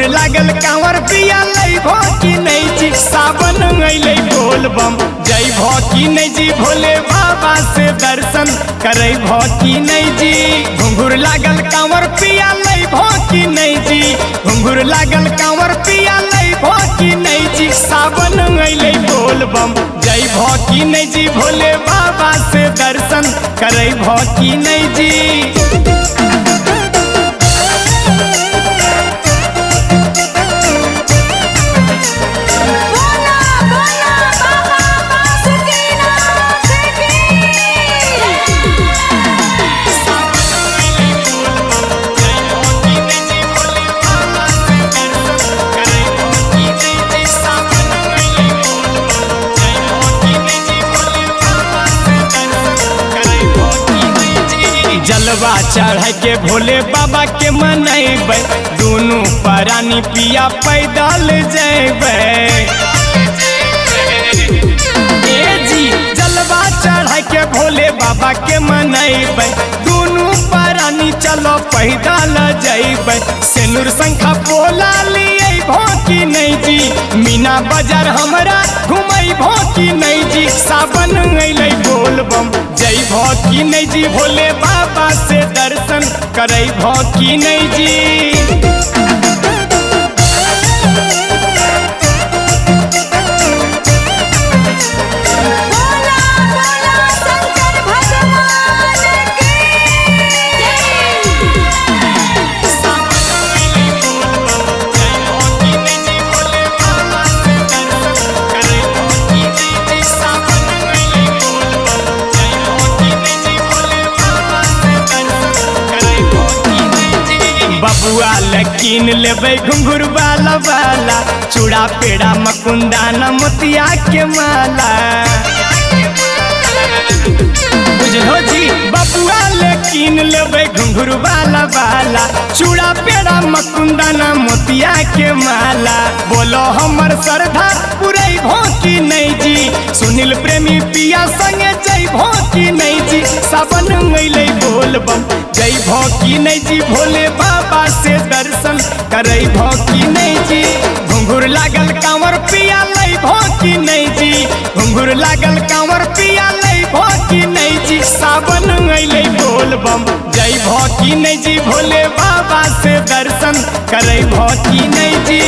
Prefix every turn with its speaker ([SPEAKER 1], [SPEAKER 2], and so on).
[SPEAKER 1] घुंघुर लागल कांवर पिया लइभो की नहीं जी सावन अइले बोलबम जइभो की नहीं जी भोले बाबा से दर्शन करइभो की नहीं जी घुंघुर लागल कांवर पिया लइभो की नहीं जी घुंघुर लागल कांवर पिया लइभो की नहीं जी सावन अइले बोलबम जइभो की नहीं जी भोले बाबा से दर्शन करइभो की नहीं जी। जलवा चढ़ के भोले बाबा के मनैबे दोनों प्राणी पिया पैदल जेबे जी जलवा चढ़ के भोले बाबा के मनैबे दोनों प्राणी चलो पैदल जेबे सेनुर संखा पोला लिए भोकी नहीं जी मीना बाजार हमरा घुमई भोकी नहीं जी सावन अइले बोलबम जइभो की नहीं जी भोले बाबा से दर्शन करइभो की नहीं जी। बबुआ लकीन लेबै घुंघुर वाला वाला चूड़ा पेड़ा मकुंदा मोतिया के माला बुझलो जी बबुआ लकीन लेबै घुंघुर वाला वाला चूड़ा पेड़ा मकुंदा मोतिया के माला बोलो हमर श्रद्धा पुरइभो की नहीं जी सुनील प्रेमी पिया संगे जइभो की नहीं जी सावन अइले बोलबम जइभो की नहीं जी भोले बाबा से दर्शन करइभो की नहीं जी घुंघुर लागल कांवर पिया लइभो की नहीं जी घुंघुर लागल कांवर पिया लइभो की नहीं जी सावन अइले बोलबम जइभो की नहीं जी भोले बाबा से दर्शन करइभो की नहीं जी।